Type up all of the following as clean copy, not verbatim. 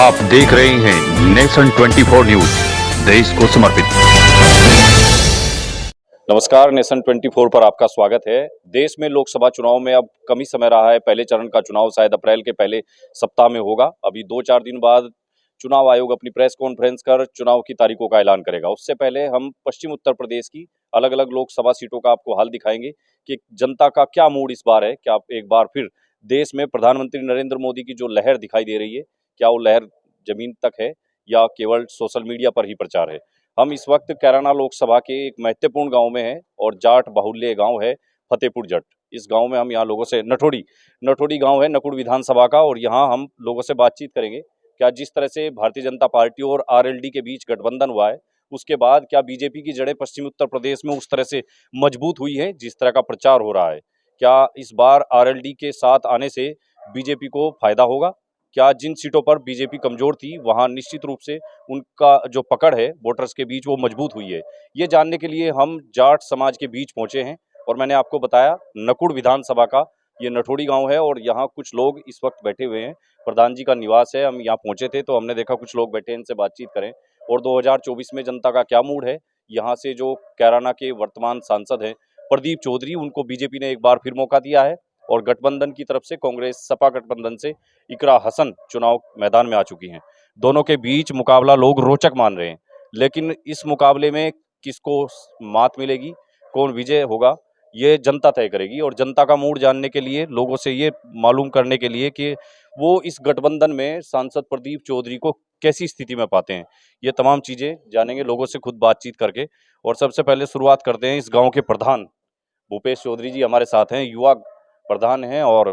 आप देख रहे हैं नेशन 24 न्यूज, देश को समर्पित। नमस्कार, नेशन 24 पर आपका स्वागत है। देश में लोकसभा चुनाव में अब कम ही समय रहा है। पहले चरण का चुनाव शायद अप्रैल के पहले सप्ताह में होगा। अभी 2-4 दिन बाद चुनाव आयोग अपनी प्रेस कॉन्फ्रेंस कर चुनाव की तारीखों का ऐलान करेगा। उससे पहले हम पश्चिम उत्तर प्रदेश की अलग अलग लोकसभा सीटों का आपको हाल दिखाएंगे कि जनता का क्या मूड इस बार है। क्या एक बार फिर देश में प्रधानमंत्री नरेंद्र मोदी की जो लहर दिखाई दे रही है, क्या वो लहर जमीन तक है या केवल सोशल मीडिया पर ही प्रचार है। हम इस वक्त कैराना लोकसभा के एक महत्वपूर्ण गांव में हैं और जाट बाहुल्य गांव है फतेहपुर जट। इस गांव में हम यहाँ लोगों से नटोड़ी गांव है नकुड़ विधानसभा का, और यहाँ हम लोगों से बातचीत करेंगे। क्या जिस तरह से भारतीय जनता पार्टी और आरएलडी के बीच गठबंधन हुआ है, उसके बाद क्या बीजेपी की जड़ें पश्चिम उत्तर प्रदेश में उस तरह से मजबूत हुई है जिस तरह का प्रचार हो रहा है। क्या इस बार आरएलडी के साथ आने से बीजेपी को फायदा होगा। क्या जिन सीटों पर बीजेपी कमजोर थी वहां निश्चित रूप से उनका जो पकड़ है वोटर्स के बीच वो मजबूत हुई है। ये जानने के लिए हम जाट समाज के बीच पहुंचे हैं और मैंने आपको बताया नकुड़ विधानसभा का ये नटोड़ी गांव है और यहाँ कुछ लोग इस वक्त बैठे हुए हैं। प्रधान जी का निवास है। हम यहाँ पहुंचे थे तो हमने देखा कुछ लोग बैठे हैं, इनसे बातचीत करें। और 2024 में जनता का क्या मूड है। यहाँ से जो कैराना के वर्तमान सांसद हैं प्रदीप चौधरी, उनको बीजेपी ने एक बार फिर मौका दिया है और गठबंधन की तरफ से कांग्रेस सपा गठबंधन से इकरा हसन चुनाव मैदान में आ चुकी हैं। दोनों के बीच मुकाबला लोग रोचक मान रहे हैं, लेकिन इस मुकाबले में किसको मात मिलेगी, कौन विजय होगा, ये जनता तय करेगी। और जनता का मूड जानने के लिए, लोगों से ये मालूम करने के लिए कि वो इस गठबंधन में सांसद प्रदीप चौधरी को कैसी स्थिति में पाते हैं, ये तमाम चीजें जानेंगे लोगों से खुद बातचीत करके। और सबसे पहले शुरुआत करते हैं इस गांव के प्रधान भूपेश चौधरी जी हमारे साथ हैं, युवा प्रधान हैं और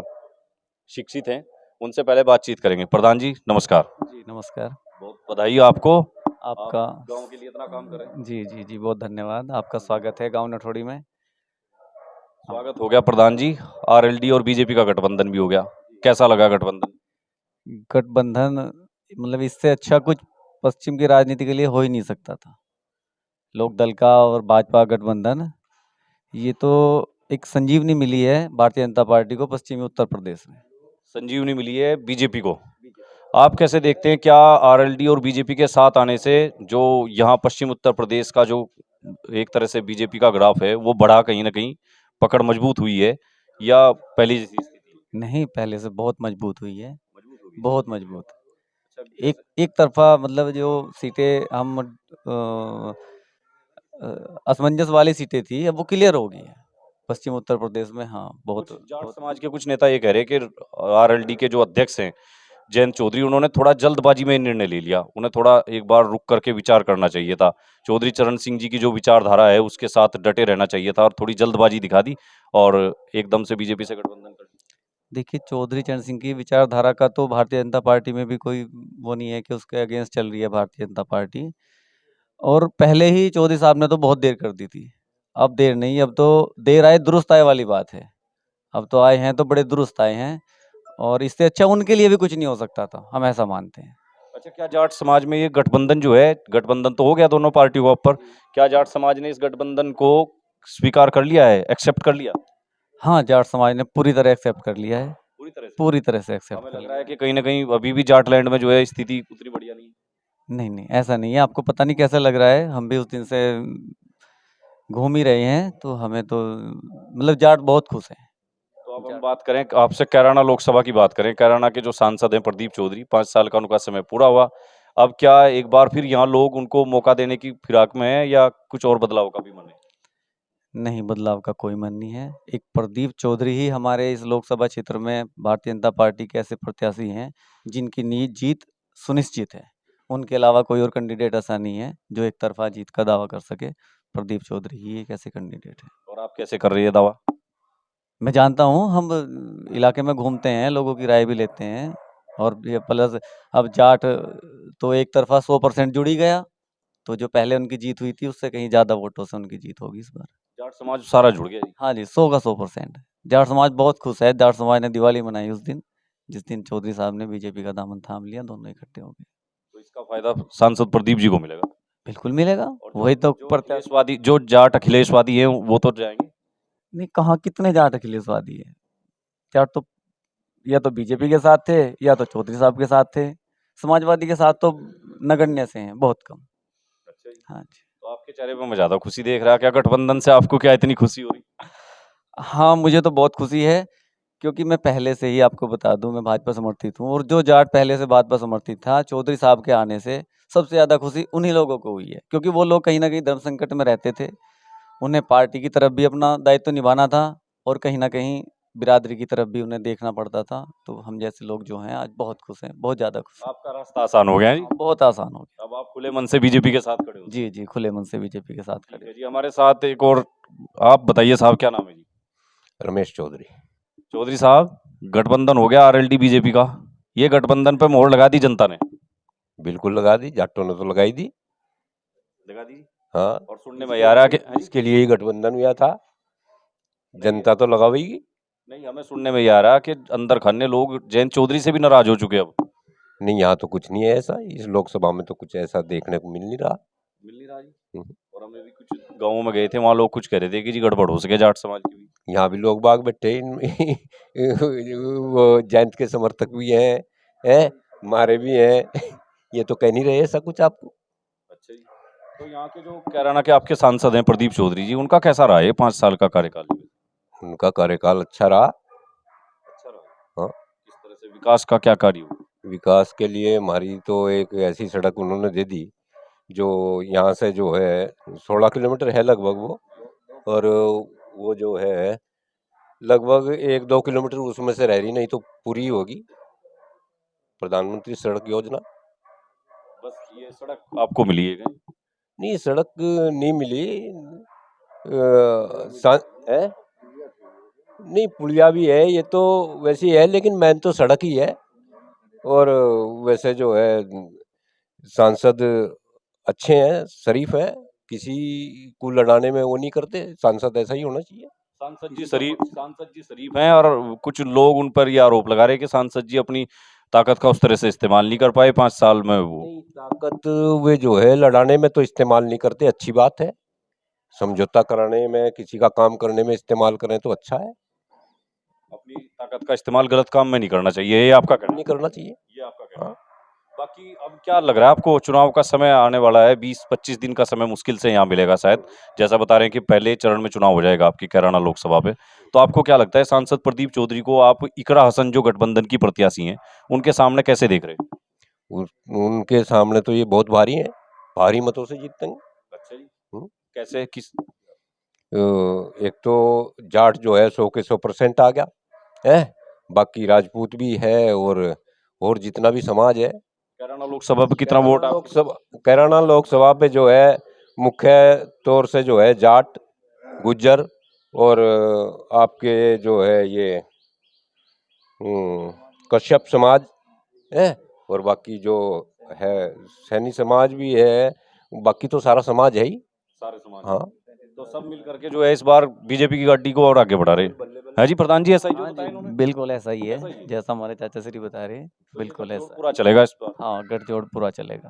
शिक्षित हैं। उनसे पहले बातचीत करेंगे। प्रधान जी नमस्कार। जी नमस्कार। बहुत बधाई आपको, आपका आप गांव के लिए इतना काम कर रहे हैं। जी जी जी बहुत धन्यवाद। आपका स्वागत है गांव नठोड़ी में। स्वागत हो गया प्रधान जी। आरएलडी और बीजेपी का गठबंधन भी हो गया, कैसा लगा गठबंधन? गठबंधन मतलब इससे अच्छा कुछ पश्चिम की राजनीति के लिए हो ही नहीं सकता था। लोक दल का और भाजपा गठबंधन, ये तो एक संजीवनी मिली है भारतीय जनता पार्टी को पश्चिमी उत्तर प्रदेश में। संजीवनी मिली है बीजेपी को। आप कैसे देखते हैं, क्या आरएलडी और बीजेपी के साथ आने से जो यहाँ पश्चिम उत्तर प्रदेश का जो एक तरह से बीजेपी का ग्राफ है वो बढ़ा, कहीं ना कहीं पकड़ मजबूत हुई है या पहली जैसी स्थिति? नहीं, पहले से बहुत मजबूत हुई है, मजबूत होगी, बहुत मजबूत। अच्छा। एक तरफा मतलब जो सीटें हम असमंजस वाली सीटें थी, अब वो क्लियर हो गई है पश्चिम उत्तर प्रदेश में। हाँ, बहुत जाट समाज के कुछ नेता ये कह रहे हैं कि आरएलडी के जो अध्यक्ष हैं जयंत चौधरी, उन्होंने थोड़ा जल्दबाजी में निर्णय ले लिया। उन्हें थोड़ा एक बार रुक करके विचार करना चाहिए था। चौधरी चरण सिंह जी की जो विचारधारा है उसके साथ डटे रहना चाहिए था और थोड़ी जल्दबाजी दिखा दी और एकदम से बीजेपी से गठबंधन कर दिया। देखिए, चौधरी चरण सिंह की विचारधारा का तो भारतीय जनता पार्टी में भी कोई वो नहीं है कि उसके अगेंस्ट चल रही है भारतीय जनता पार्टी। और पहले ही चौधरी साहब ने तो बहुत देर कर दी थी। अब देर नहीं, अब तो देर आए दुरुस्त आए वाली बात है। अब तो आए हैं तो बड़े दुरुस्त आए हैं और इससे अच्छा उनके लिए भी कुछ नहीं हो सकता था, हम ऐसा मानते हैं। अच्छा, क्या जाट समाज में ये गठबंधन जो है, गठबंधन तो हो गया दोनों पार्टियों का ऊपर, क्या जाट समाज ने इस गठबंधन को स्वीकार कर लिया है, एक्सेप्ट कर लिया? हाँ, जाट समाज ने पूरी तरह एक्सेप्ट कर लिया है, पूरी तरह से? पूरी तरह से एक्सेप्ट हमें कर लग लिया। रहा है कि कहीं ना कहीं अभी भी जाटलैंड में जो है स्थिति उतनी बढ़िया नहीं है। नहीं नहीं, ऐसा नहीं है। आपको पता नहीं कैसा लग रहा है, हम भी उस दिन से घूम ही रहे हैं तो हमें तो मतलब जाट बहुत खुश हैं। तो अब हम बात करें आपसे, कैराना लोकसभा की बात करें। कैराना के जो सांसद हैं प्रदीप चौधरी, 5 साल का उनका समय पूरा हुआ। अब क्या एक बार फिर यहाँ लोग उनको मौका देने की फिराक में है या कुछ और बदलाव का भी मन है? नहीं, बदलाव का कोई मन नहीं है। एक प्रदीप चौधरी ही हमारे इस लोकसभा क्षेत्र में भारतीय जनता पार्टी के ऐसे प्रत्याशी हैं जिनकी जीत सुनिश्चित है। उनके अलावा कोई और कैंडिडेट ऐसा नहीं है जो एक तरफा जीत का दावा कर सके। प्रदीप चौधरी ही एक ऐसे कैंडिडेट है। और आप कैसे कर रही है दावा? मैं जानता हूँ, हम इलाके में घूमते हैं, लोगों की राय भी लेते हैं। और ये प्लस अब जाट तो एक तरफा 100% जुड़ ही गया, तो जो पहले उनकी जीत हुई थी उससे कहीं ज़्यादा वोटों से उनकी जीत होगी इस बार। जाट समाज सारा जुड़ गया जी। हाँ जी, 100 का 100%। जाट समाज बहुत खुश है। जाट समाज ने दिवाली मनाई उस दिन, जिस दिन चौधरी साहब ने बीजेपी का दामन थाम लिया, दोनों इकट्ठे हो गए। तो इसका फायदा सांसद प्रदीप जी को मिलेगा। बिल्कुल मिलेगा। और वही तो जो प्रत्याशी। अखिलेशवादी, जो जाट अखिलेशवादी है वो तो जाएंगे। नहीं, कहाँ कितने जाट अखिलेशवादी है? जाट तो या तो बीजेपी के साथ थे या तो चौधरी साहब के साथ थे। समाजवादी के साथ तो नगण्य से हैं, बहुत कम। अच्छा जी। हाँ जी। तो आपके चेहरे पे मैं ज्यादा खुशी देख रहा, क्या गठबंधन से आपको क्या इतनी खुशी हो रही? हाँ, मुझे तो बहुत खुशी है, क्योंकि मैं पहले से ही आपको बता दूँ मैं भाजपा समर्थित हूँ, और जो जाट पहले से भाजपा समर्थित था, चौधरी साहब के आने से सबसे ज़्यादा खुशी उन्हीं लोगों को हुई है, क्योंकि वो लोग कहीं न कहीं धर्म संकट में रहते थे। उन्हें पार्टी की तरफ भी अपना दायित्व निभाना था, और कहीं न कहीं बिरादरी की तरफ भी उन्हें देखना पड़ता था। तो हम जैसे लोग जो हैं आज बहुत खुश हैं, बहुत ज़्यादा खुश हैं। आपका रास्ता आसान हो गया है जी? हाँ, बहुत आसान हो गया। अब आप खुले मन से बीजेपी के साथ खड़े हो। जी, जी, खुले मन से बीजेपी के साथ ठीक खड़े। है जी, हमारे साथ एक और, आप बताइए साहब क्या नाम है जी? रमेश चौधरी। चौधरी साहब, गठबंधन हो गया आरएलडी बीजेपी का, ये गठबंधन पे मोहर लगा दी जनता ने? बिल्कुल लगा दी, जाटों ने तो लगाई दी। लगा दी। हाँ, और सुनने में आ रहा है कि इसके लिए ही गठबंधन हुआ था, जनता तो लगावेगी। नहीं, हमें सुनने में ये आ रहा है कि अंदर खाने लोग जयंत चौधरी से भी नाराज हो चुके अब। नहीं, यहाँ तो कुछ नहीं है ऐसा, इस लोकसभा में तो कुछ ऐसा देखने को मिल नहीं रहा। मिल नहीं रहा जी। हम्म। और हमें भी कुछ गाँवों में गए थे, वहाँ लोग कुछ कह रहे थे कि जी गड़बड़ हो सके जाट समाज की भी। यहाँ भी लोग बाग बैठे वो जयंत के समर्थक भी हैं, मारे भी हैं। ये तो कह नहीं रहे ऐसा कुछ आपको। अच्छा जी। तो यहाँ के जो कैराना के आपके सांसद हैं प्रदीप चौधरी जी, उनका कैसा रहा ये 5 साल का कार्यकाल? उनका कार्यकाल अच्छा रहा। अच्छा रहा। हाँ, किस तरह से विकास का क्या कार्य हुआ? विकास के लिए हमारी तो एक ऐसी सड़क उन्होंने दे दी जो यहाँ से जो है 16 किलोमीटर है लगभग वो, और वो जो है लगभग 1-2 किलोमीटर उसमें से रह रही, नहीं तो पूरी होगी प्रधानमंत्री सड़क योजना। बस ये सड़क आपको मिली है क्या? नहीं, सड़क नहीं मिली। है नहीं, पुलिया भी है, ये तो वैसे ही है, लेकिन मेन तो सड़क ही है। और वैसे जो है सांसद अच्छे हैं, शरीफ हैं, किसी को लड़ाने में वो नहीं करते। सांसद ऐसा ही होना चाहिए। सांसद जी शरीफ हैं, और कुछ लोग उन पर ये आरोप लगा रहे हैं कि सांसद जी अपनी ताकत का उस तरह से इस्तेमाल नहीं कर पाए 5 साल में वो। नहीं, ताकत वे जो है लड़ाने में तो इस्तेमाल नहीं करते, अच्छी बात है। समझौता कराने में, किसी का काम करने में इस्तेमाल करें तो अच्छा है। अपनी ताकत का इस्तेमाल गलत काम में नहीं करना चाहिए, ये आपका कहना नहीं करना चाहिए। ये आपका कहना हाँ। बाकी अब क्या लग रहा है आपको, चुनाव का समय आने वाला है, 20-25 दिन का समय मुश्किल से यहाँ मिलेगा शायद, जैसा बता रहे हैं कि पहले चरण में चुनाव हो जाएगा आपकी कैराना लोकसभा पे। तो आपको क्या लगता है सांसद प्रदीप चौधरी को आप इकरा हसन जो गठबंधन की प्रत्याशी हैं उनके सामने कैसे देख रहे हैं? उनके सामने तो ये बहुत भारी है, भारी मतों से जीतेंगे। अच्छा जी। हम्म। कैसे, किस? एक तो जाट जो है 100 के 100% आ गया है, बाकी राजपूत भी है, और जितना भी समाज है। कैराना लोकसभा पे कितना वोट आप? कैराना लोकसभा पे जो है मुख्य तौर से जो है जाट, गुज्जर, और आपके जो है ये कश्यप समाज है, और बाकी जो है सैनी समाज भी है, बाकी तो सारा समाज है ही। सारे समाज। हाँ, तो सब मिल करके जो है इस बार बीजेपी की गाड़ी को और आगे बढ़ा रहे हैं। है जी प्रधान जी, ऐसा ही जो हाँ बताया जी, इन्होंने? बिल्कुल ऐसा ही ऐसा ही है, है। जैसा हमारे चाचा श्री बता रहे हैं, तो ये बिल्कुल गठजोड़ ऐसा है। पूरा चलेगा इस बार? हाँ, गठजोड़ पूरा चलेगा।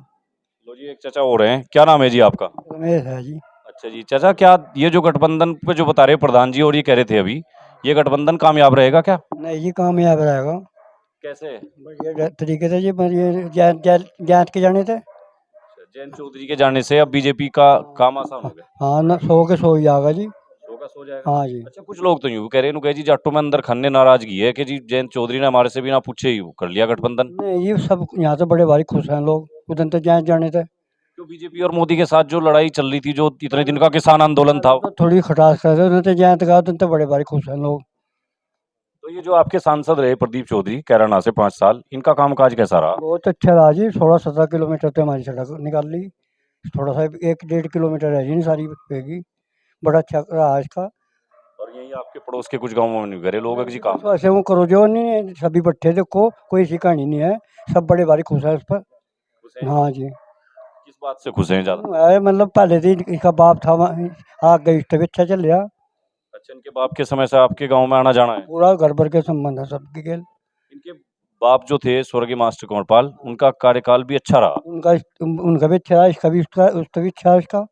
लो जी, एक चाचा हो रहे हैं, क्या नाम है जी आपका? रमेश है जी। अच्छा जी, चाचा क्या ये जो गठबंधन पे जो बता रहे हैं प्रधान जी, और ये कह रहे थे अभी, ये गठबंधन कामयाब रहेगा क्या? नहीं जी, कामयाब रहेगा कैसे? बढ़िया तरीके से जी। बस ये जात के जाने थे। जयंत चौधरी के जाने से अब बीजेपी का काम आसान हो गया। हाँ ना, 100 के 100 ही आएगा जी। होगा, सो जाएगा। हाँ जी। अच्छा, कुछ लोग तो यूं भी कह रहे हैं जी जाटों में अंदर खन्ने नाराजगी है कि जी जयंत चौधरी ने हमारे से बिना पूछे ही कर लिया गठबंधन। नहीं, ये सब यहाँ से बड़े भारी खुश हैं लोग, उधर तो जात जाने थे। क्यों, बीजेपी और मोदी के साथ जो लड़ाई चल रही थी, जो इतने दिन का किसान आंदोलन था, तो थोड़ी खटास कर रहे, उधर तो जात का, उधर तो बड़े भारी खुश हैं लोग। तो ये जो आपके सांसद रहे प्रदीप चौधरी कैराना से 5 साल, इनका कामकाज कैसा रहा? बहुत अच्छा रहा जी। 16-17 किलोमीटर तो हमारी सड़क निकाल ली। थोड़ा सा 1-1.5 किलोमीटर है जी, नहीं सारी पेगी। बड़ा अच्छा रहा इसका। और यही आपके पड़ोस के कुछ गांवों में नहीं करे लोग जी काम? ऐसे वो करो जो नहीं है, सभी बट्ठे देखो, कोई ऐसी कहानी नहीं है, सब बड़े भारी खुश है उस पर। खुश हैं? हाँ जी। किस बात से खुश हैं ज्यादा? है मतलब पहले दिन इसका बाप था आ गई, तभी अच्छा चल रहा। अच्छा, इनके बाप के समय से आपके गांव में आना जाना है? पूरा घर भर के संबंध है सबके खेल। इनके बाप जो थे स्वर्गीय मास्टर कंवरपाल, उनका कार्यकाल भी अच्छा रहा। उनका उनका भी अच्छा है, इसका भी, उसका भी अच्छा है इसका।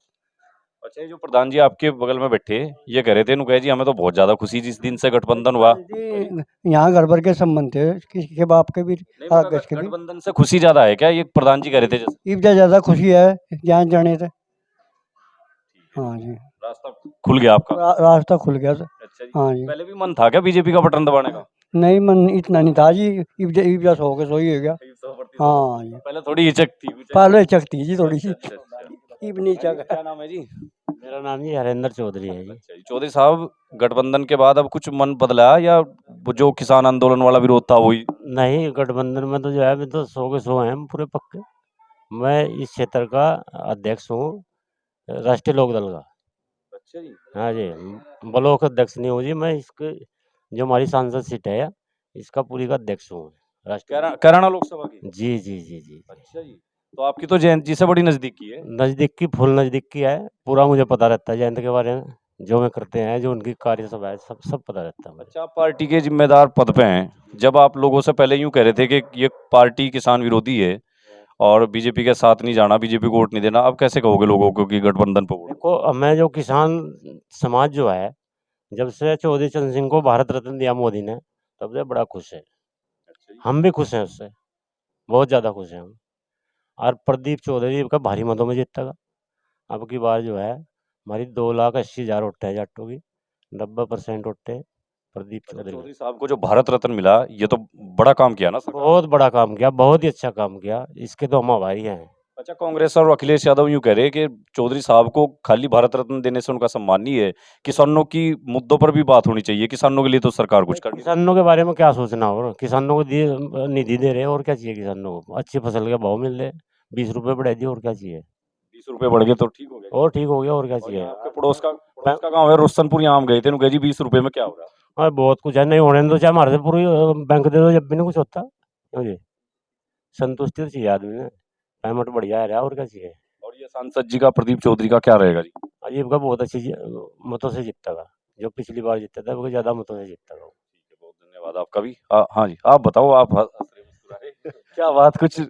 अच्छा, ये जो प्रधान जी आपके बगल में बैठे ये कह रहे थे नुकह जी हमें तो बहुत ज्यादा खुशी जिस दिन से गठबंधन हुआ। जी, यहाँ घर भर के संबंध थे, किसी के बाप के भी नहीं मगर आगे के भी। गठबंधन से खुशी ज्यादा है क्या, ये प्रधान जी कह रहे थे जैसे? इब्जा ज्यादा खुशी है यहाँ जाने से। हाँ जी, रास्ता खुल गया आपका। रास्ता खुल गया था। अच्छा जी। हाँ जी, पहले भी मन था क्या बीजेपी का बटन दबाने का? नहीं मन इतना नहीं था जी, इब्जा सो के सोई हो गया। हाँ जी, पहले थोड़ी हिचक थी। पहले चक थी जी थोड़ी सी, अच्छा, अच्छा। इब नहीं चक। क्या नाम है जी? मेरा नाम जी हरेंद्र चौधरी है जी। अच्छा जी। चौधरी साहब, गठबंधन के बाद अब कुछ मन बदला या वो जो किसान आंदोलन वाला विरोध था वही? नहीं, गठबंधन में तो जो है अभी तो 100 के 100 हैं हम पूरे पक्के। मैं इस क्षेत्र का अध्यक्ष हूँ राष्ट्रीय लोक दल का। अच्छा जी। हाँ जी, ब्लॉक अध्यक्ष नहीं हूँ जी मैं, इसके जो हमारी सांसद सीट है इसका पूरी का अध्यक्ष हूँ राष्ट्रीय। कैराना लोकसभा की? जी जी जी जी। अच्छा जी। तो आपकी तो जयंत जी से बड़ी नजदीकी है। नज़दीक की, फुल नज़दीक की है। पूरा मुझे पता रहता है जयंत के बारे में, जो मैं करते हैं, जो उनकी कार्यसभा है, सब सब पता रहता है मुझे। अच्छा, आप पार्टी के जिम्मेदार पद पे हैं। जब आप लोगों से पहले यूं कह रहे थे कि ये पार्टी किसान विरोधी है और बीजेपी के साथ नहीं जाना, बीजेपी को वोट नहीं देना, अब कैसे कहोगे लोगों को कि गठबंधन पे वोट? देखो, अब मैं जो किसान समाज जो है, जब से चौधरी चरण सिंह को भारत रत्न दिया मोदी ने, तब से बड़ा खुश है। हम भी खुश हैं उससे, बहुत ज़्यादा खुश हैं हम। और प्रदीप चौधरी का भारी मतों में जीतेगा। अब की बार जो है हमारी 2,80,000 वोट है जाटों की, 90% वोट है प्रदीप चौधरी। चौधरी साहब को जो भारत रत्न मिला ये तो बड़ा काम किया ना सरकार ने। बहुत बड़ा काम किया, बहुत ही अच्छा काम किया, इसके तो हम आभारी हैं। अच्छा, कांग्रेस और अखिलेश यादव यूं कह रहे हैं कि चौधरी साहब को खाली भारत रत्न देने से उनका सम्मान नहीं है, किसानों की मुद्दों पर भी बात होनी चाहिए, किसानों के लिए तो सरकार कुछ कर नहीं रही। किसानों के बारे में क्या सोचना, और किसानों को दिए निधि दे रहे हैं, और क्या चाहिए किसानों को? अच्छी फसल के भाव मिल रहे, 20 रुपये बढ़ा दिए, और क्या चाहिए? 20 रुपए बढ़ गए तो ठीक हो गया। और ठीक हो गया, और क्या और चाहिए? यहाँ आपके पड़ोस का गांव है रोशनपुर, यहाँ हम गए थे, उन्होंने जी 20 रुपए में क्या होगा? हाँ, बहुत कुछ है, नहीं होने दो चाहे हमारे से पूरी बैंक दे दो, जब भी नहीं कुछ होता। समझे, संतुष्टि तो चाहिए आदमी ने, पेमेंट बढ़िया है, और क्या चाहिए? और ये सांसद जी का प्रदीप चौधरी का क्या रहेगा जी? अजीब का बहुत अच्छी मतों से जीतेगा, जो पिछली बार जीता था वो ज़्यादा मतों से जीतेगा। ठीक है, बहुत धन्यवाद आपका भी। हाँ जी, आप बताओ, आप हंस रहे मुस्कुरा रहे क्या बात, कुछ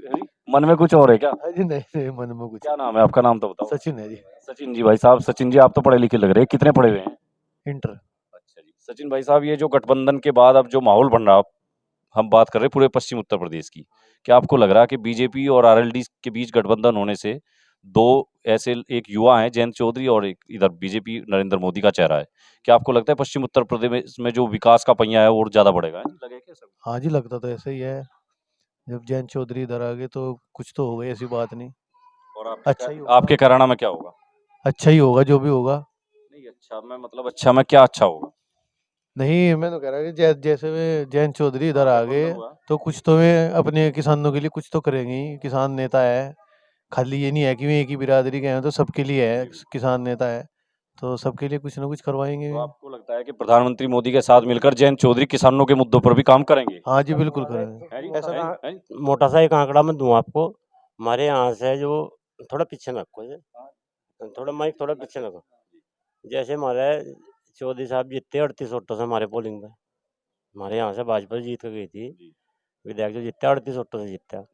मन में कुछ और है क्या? जी नहीं नहीं, मन में कुछ। क्या नाम है आपका? नाम तो बताओ। सचिन है जी। सचिन जी। भाई साहब, सचिन जी आप तो पढ़े लिखे लग रहे हैं, कितने पढ़े हुए हैं? इंटर। अच्छा जी। सचिन भाई साहब, ये जो गठबंधन के बाद अब जो माहौल बन रहा, हम बात कर रहे हैं पूरे पश्चिम उत्तर प्रदेश की, क्या आपको लग रहा है कि बीजेपी और आरएलडी के बीच गठबंधन होने से दो ऐसे, एक युवा हैं जयंत चौधरी और एक इधर बीजेपी नरेंद्र मोदी का चेहरा है, क्या आपको लगता है पश्चिम उत्तर प्रदेश में जो विकास का पहिया है और ज्यादा बढ़ेगा? लगे क्या सब? हाँ जी, लगता तो ऐसा ही है। जब जयंत चौधरी इधर आ गए तो कुछ तो होगा, ऐसी बात नहीं। और अच्छा ही होगा। आपके कराना में क्या होगा? अच्छा ही होगा जो भी होगा। नहीं, अच्छा मैं मतलब अच्छा में क्या अच्छा होगा? नहीं, मैं तो कह रहा कि जैसे वे जयंत चौधरी इधर आ गए गठबंधन हुआ। तो कुछ तो वे अपने किसानों के लिए कुछ तो करेंगे ही। किसान नेता है, खाली ये नहीं है कि वे एक ही बिरादरी के हैं, तो सबके लिए है। किसान नेता है तो सबके लिए कुछ ना कुछ करवाएंगे। तो आपको लगता है कि प्रधानमंत्री मोदी के साथ मिलकर जयंत चौधरी किसानों के मुद्दों पर भी काम करेंगे? हाँ जी, बिल्कुल करेंगे। है जी? ऐसा है? है? मोटा सा एक आंकड़ा मैं दूं आपको, हमारे यहाँ से जो, थोड़ा पीछे में रखो, थोड़ा माइक थोड़ा पीछे रखो। जैसे हमारे चौधरी साहब जीतते 38 वोटों से हमारे पोलिंग पे, हमारे यहाँ से भाजपा जीत के गई थी, विधायक जो जीतता 38 वोटों से जीतता। अब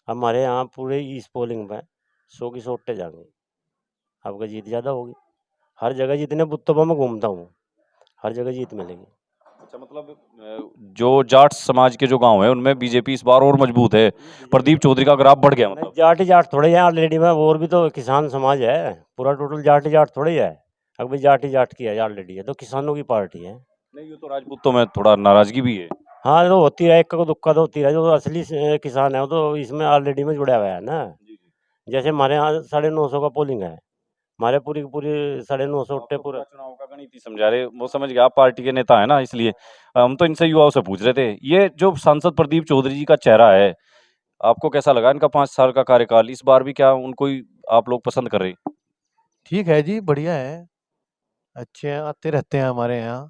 हमारे यहाँ पूरे इस पोलिंग पे 100 की 100 वोटें जाएंगे, आपका जीत ज़्यादा होगी। हर जगह जितने बुत्तों पर मैं घूमता हूँ, हर जगह जीत मिलेगी। अच्छा, मतलब जो जाट समाज के जो गांव है उनमें बीजेपी इस बार और मजबूत है, प्रदीप चौधरी का ग्राफ बढ़ गया मतलब। जाट ही जाट थोड़े हैं ऑलरेडी में, और भी तो किसान समाज है, पूरा टोटल जाट ही जाट थोड़ी है। अब भाई जाट ही जाट की है ऑलरेडी है, तो किसानों की पार्टी है। नहीं, ये तो राजपूतों में थोड़ा नाराजगी भी है। हाँ, तो होती है, एक का दुक्का तो होती है, जो असली किसान है वो तो इसमें ऑलरेडी में जुड़ा हुआ है ना। जैसे हमारे यहाँ 950 का पोलिंग है, हमारे पूरी पूरी 950 वोटें पूरा। चुनाव का गणित ही समझा रहे, वो समझ गया, आप पार्टी के नेता है ना, इसलिए हम तो इनसे युवाओं से पूछ रहे थे। ये जो सांसद प्रदीप चौधरी जी का चेहरा है, आपको कैसा लगा इनका 5 साल का कार्यकाल? इस बार भी क्या उनको ही आप लोग पसंद कर रहे हैं? ठीक है जी, बढ़िया है, अच्छे हैं, आते रहते हैं हमारे यहाँ।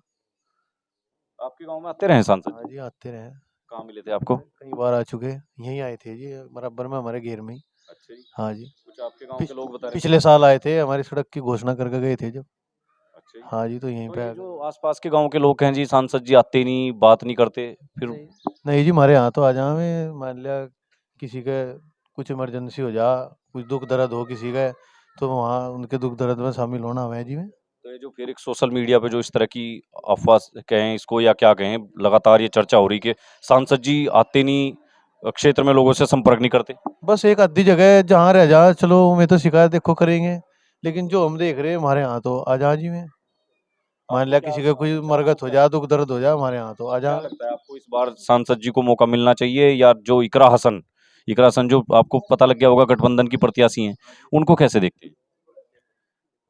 आपके गांव में आते रहे सांसद? हाँ जी, आते रहे। कहाँ मिले थे आपको? कई बार आ चुके, यहीं आए थे जी, बराबर में हमारे घेर में ही। अच्छा जी। हाँ जी, कुछ आपके गांव के लोग बता रहे पिछले साल आए थे, हमारी सड़क की घोषणा करके गए थे जब। अच्छा जी। हाँ जी, तो यहीं तो पे ये आ जो आसपास के गांव के लोग हैं जी, सांसद जी आते नहीं, बात नहीं करते, फिर नहीं जी, हमारे यहाँ तो आ जावे। मान लिया किसी का कुछ इमरजेंसी हो जा, कुछ दुख दर्द हो किसी का, तो वहाँ उनके दुख दर्द में शामिल होना हमें जी में। तो ये जो फिर एक सोशल मीडिया पे जो इस तरह की अफवाह कहें इसको या क्या कहें, लगातार ये चर्चा हो रही कि सांसद जी आते नहीं, क्षेत्र में लोगों से संपर्क नहीं करते। बस एक आधी जगह है जहाँ रह जा, चलो मैं तो शिकायत देखो करेंगे, लेकिन जो हम देख रहे हैं हमारे यहाँ तो आ जा जी में। मान लिया किसी का कोई मरगत हो जाए, दुख दर्द हो जाए, हमारे यहाँ तो आ जा। क्या लगता है आपको इस बार सांसद जी को मौका मिलना चाहिए, या जो इकरा हसन जो आपको पता लग गया होगा गठबंधन की प्रत्याशी हैं, उनको कैसे देखते हैं?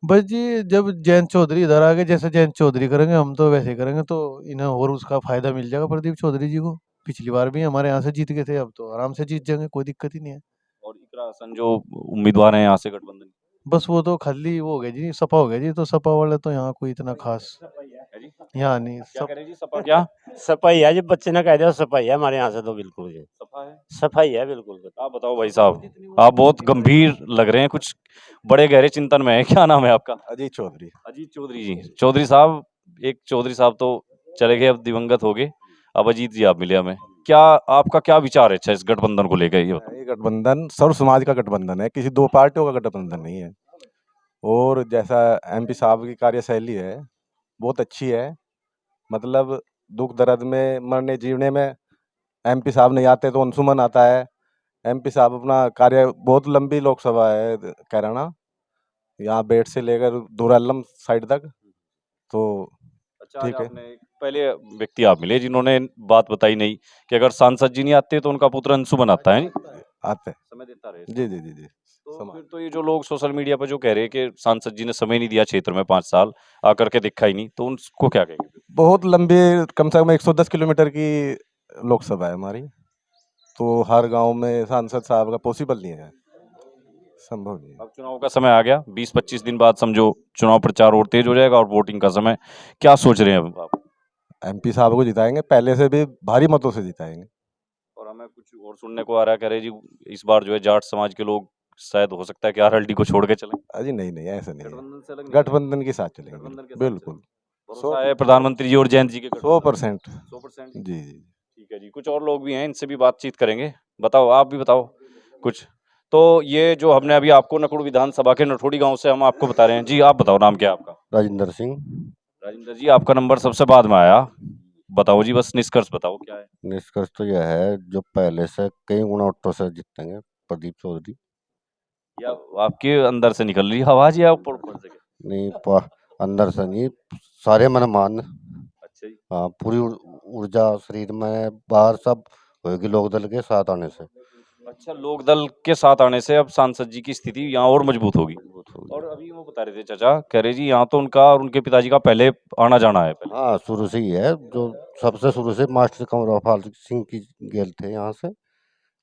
बस जी जब जयंत चौधरी इधर आ गए, जैसे जयंत चौधरी करेंगे हम तो वैसे करेंगे, तो इन्हें और उसका फायदा मिल जाएगा प्रदीप चौधरी जी को। पिछली बार भी हमारे यहाँ से जीत गए थे, अब तो आराम से जीत जाएंगे, कोई दिक्कत ही नहीं है। और इकरा हसन जो उम्मीदवार हैं यहाँ से गठबंधन के, बस वो तो खाली वो हो गया जी, सपा हो गया जी, तो सपा वाले तो यहाँ कोई इतना खास है जी? यहाँ नहीं। क्या कह रहे जी, सपा क्या सफाई है जी, बच्चे ने कह दिया सफाई है हमारे यहाँ से तो बिल्कुल जी, सपा है? सफाई है बिल्कुल। आप बताओ भाई साहब, आप बहुत गंभीर लग रहे हैं, कुछ बड़े गहरे चिंतन में है। क्या नाम है आपका? अजीत चौधरी। अजीत चौधरी जी। चौधरी साहब, एक चौधरी साहब तो चले गए, अब दिवंगत हो गए, अब अजीत जी आप मिले हमें। क्या आपका क्या विचार है अच्छा इस गठबंधन को लेकर? ये बताओ। ये गठबंधन सर्व समाज का गठबंधन है, किसी दो पार्टियों का गठबंधन नहीं है। और जैसा एमपी साहब की कार्यशैली है बहुत अच्छी है, मतलब दुख दर्द में मरने जीवने में एमपी साहब नहीं आते तो अंशुमन आता है। एमपी साहब अपना कार्य, बहुत लंबी लोकसभा है कैराना, यहाँ बेट से लेकर दूरालम साइड तक, तो अच्छा, आज ठीक है। आपने एक पहले व्यक्ति आप मिले जिन्होंने बात बताई नहीं कि अगर सांसद जी नहीं आते तो उनका पुत्र अंशुमन आता है, आते समय देता रहे। जी जी जी जी। तो फिर तो ये जो लोग सोशल मीडिया पर जो कह रहे हैं कि सांसद जी ने समय नहीं दिया क्षेत्र में 5 साल, आकर के दिखा ही नहीं, तो उनको क्या कहेंगे? बहुत लंबी, कम से कम 110 किलोमीटर की लोकसभा है हमारी, तो हर गांव में सांसद साहब का पॉसिबल नहीं है, संभव नहीं है। अब चुनाव का समय आ गया, 20-25 दिन बाद समझो चुनाव प्रचार और तेज हो जाएगा और वोटिंग का समय, क्या सोच रहे हैं अब आप? एमपी साहब को जिताएंगे, पहले से भी भारी मतों से जिताएंगे। और हमें कुछ और सुनने को आ रहा है, कह रहे जी इस बार जो है जाट समाज के लोग शायद हो सकता है कि आरएलडी को छोड़ के चलें, अजी नहीं नहीं, ऐसा नहीं है, गठबंधन से अलग गठबंधन के साथ चलेंगे, गठबंधन के साथ बिल्कुल। भरोसा है प्रधानमंत्री जी और जयंत जी के 100%। 100%। जी जी। ठीक है जी, कुछ और लोग भी हैं, इनसे भी बातचीत करेंगे। बताओ, आप भी बताओ कुछ। तो ये जो हमने अभी आपको नकुड़ विधानसभा के नठोड़ी गांव से हम आपको बता रहे हैं जी, आप बताओ नाम क्या है आपका? राजेंद्र सिंह। राजेंद्र जी, आपका नंबर सबसे बाद में आया, बताओ जी, बस निष्कर्ष बताओ क्या है? निष्कर्ष तो यह है, जो पहले से कई गुना वोटों से जीतेंगे प्रदीप चौधरी। या आपके अंदर से निकल रही है आवाज, या ऊपर ऊपर से? नहीं, अंदर से नहीं, सारे मन मान। अच्छा जी। हाँ, पूरी ऊर्जा शरीर में बाहर सब होगी लोक दल के साथ आने से। अच्छा, लोक दल के साथ आने से अब सांसद जी की स्थिति यहाँ और मजबूत होगी। और अभी वो बता रहे थे चाचा, कह रहे जी यहाँ तो उनका और उनके पिताजी का पहले आना जाना है पहले। हाँ, शुरू से ही है, जो सबसे शुरू से मास्टर कंवरपाल सिंह की गेल थे यहाँ से,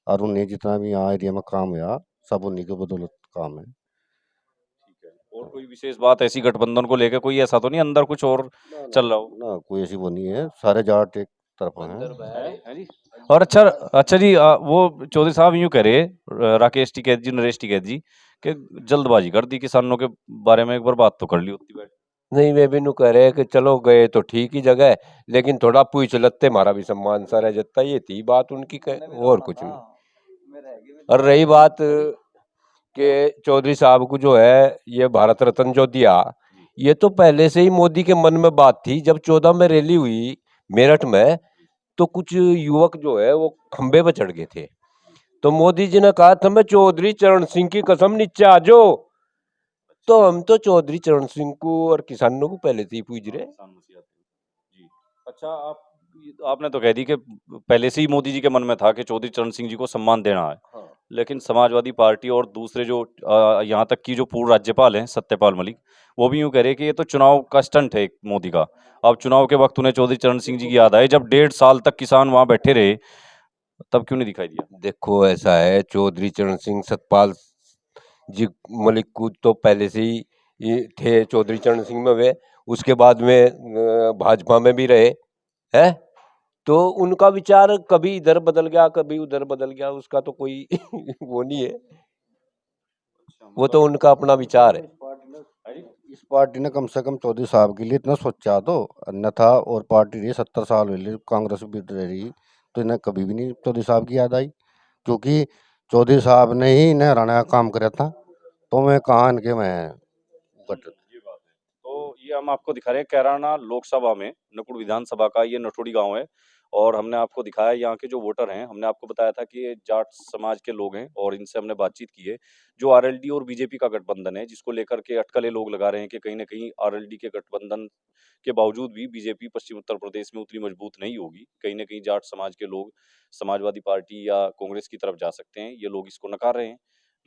और उन्हें जितना भी यहाँ एरिया में काम हुआ सब उन्हीं के बदौलत काम है। ठीक है, और कोई विशेष बात ऐसी गठबंधन को लेकर, कोई ऐसा तो नहीं अंदर कुछ और चल रहा हो? ना, कोई ऐसी वो नहीं है, सारे जाट एक तरफ हैं। है जी। और अच्छा जी, वो चौधरी साहब यूं कह रहे, राकेश टिकैत जी, नरेश टिकैत जी, कि जल्दबाजी कर दी किसानों के बारे में, एक बार बात तो कर ली होती बैठ। नहीं, वे भी नु कह रहे कि चलो गए तो ठीक ही जगह है, लेकिन थोड़ा पूछ लत्ते हमारा भी सम्मान सा रह जाता, ये थी बात उनकी, और कुछ नहीं। और रही बात कि चौधरी साहब को जो है ये भारत रत्न जो दिया, ये तो पहले से ही मोदी के मन में बात थी। जब 14 में रैली हुई मेरठ में, तो कुछ युवक जो है वो खंबे पे चढ़ गए थे, तो मोदी जी ने कहा था मैं चौधरी चरण सिंह की कसम नीचे आ जाओ, तो हम तो चौधरी चरण सिंह को और किसानों को पहले से ही पूछ रहे। जी। अच्छा, आपने तो कह दी कि पहले से ही मोदी जी के मन में था कि चौधरी चरण सिंह जी को सम्मान देना है। हाँ। लेकिन समाजवादी पार्टी और दूसरे जो यहाँ तक की जो पूर्व राज्यपाल हैं सत्यपाल मलिक, वो भी यूं कह रहे कि ये तो चुनाव का स्टंट है एक मोदी का। अब चुनाव के वक्त उन्हें चौधरी चरण सिंह जी की याद आई, जब 1.5 साल तक किसान वहां बैठे रहे, तब क्यों नहीं दिखाई दिया? देखो ऐसा है, चौधरी चरण सिंह सतपाल जी मलिक को तो पहले से ही ये थे चौधरी चरण सिंह में, वे उसके बाद में भाजपा में भी रहे हैं, तो उनका विचार कभी इधर बदल गया कभी उधर बदल गया, उसका तो कोई वो नहीं है, वो तो उनका अपना विचार है। इस पार्टी ने कम से कम चौधरी साहब के लिए इतना सोचा तो, अन्यथा और पार्टी रही 70 साल हुए कांग्रेस भी रही, तो इन्हें कभी भी नहीं चौधरी साहब की याद आई, क्योंकि चौधरी साहब ने ही इन्हें हराने का काम करा था। तो मैं कहाँ इनके मैं बट ये बात है। तो ये हम आपको दिखा रहे हैं कैराना लोकसभा में नकुड़ विधानसभा का ये नटोड़ी गांव है और हमने आपको दिखाया यहाँ के जो वोटर हैं हमने आपको बताया था कि ये जाट समाज के लोग हैं और इनसे हमने बातचीत की है। जो आरएलडी और बीजेपी का गठबंधन है जिसको लेकर के अटकलें लोग लगा रहे हैं कि कहीं ना कहीं आरएलडी के गठबंधन के बावजूद भी बीजेपी पश्चिम उत्तर प्रदेश में उतनी मजबूत नहीं होगी। कहीं ना कहीं जाट समाज के लोग समाजवादी पार्टी या कांग्रेस की तरफ जा सकते हैं, ये लोग इसको नकार रहे हैं।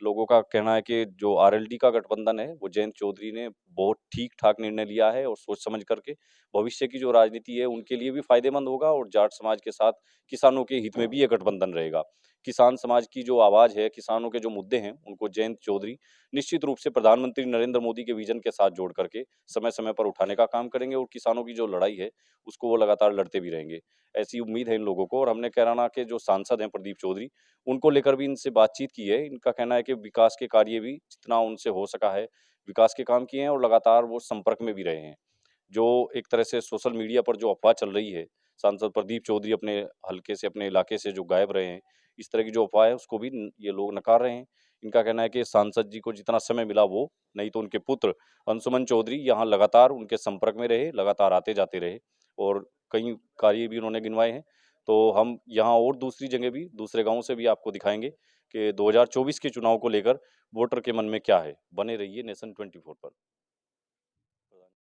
लोगों का कहना है कि जो आरएलडी का गठबंधन है वो जयंत चौधरी ने बहुत ठीक ठाक निर्णय लिया है और सोच समझ करके भविष्य की जो राजनीति है उनके लिए भी फायदेमंद होगा और जाट समाज के साथ किसानों के हित में भी ये गठबंधन रहेगा। किसान समाज की जो आवाज है, किसानों के जो मुद्दे हैं, उनको जयंत चौधरी निश्चित रूप से प्रधानमंत्री नरेंद्र मोदी के विजन के साथ जोड़ करके समय समय पर उठाने का काम करेंगे और किसानों की जो लड़ाई है उसको वो लगातार लड़ते भी रहेंगे। ऐसी उम्मीद है इन लोगों को। और हमने कैराना के जो सांसद हैं प्रदीप चौधरी, उनको लेकर भी इनसे बातचीत की है। इनका कहना है कि विकास के कार्य भी जितना उनसे हो सका है विकास के काम किए हैं और लगातार वो संपर्क में भी रहे हैं। जो एक तरह से सोशल मीडिया पर जो अफवाह चल रही है, सांसद प्रदीप चौधरी अपने हलके से, अपने इलाके से जो गायब रहे हैं, इस तरह की जो अफवाह है उसको भी ये लोग नकार रहे हैं। इनका कहना है कि सांसद जी को जितना समय मिला वो, नहीं तो उनके पुत्र अंशुमन चौधरी यहाँ लगातार उनके संपर्क में रहे, लगातार आते जाते रहे और कई कार्य भी उन्होंने गिनवाए हैं। तो हम यहाँ और दूसरी जगह भी, दूसरे गाँव से भी आपको दिखाएंगे कि 2024 के चुनाव को लेकर वोटर के मन में क्या है। बने रहिए नेशन 24 पर।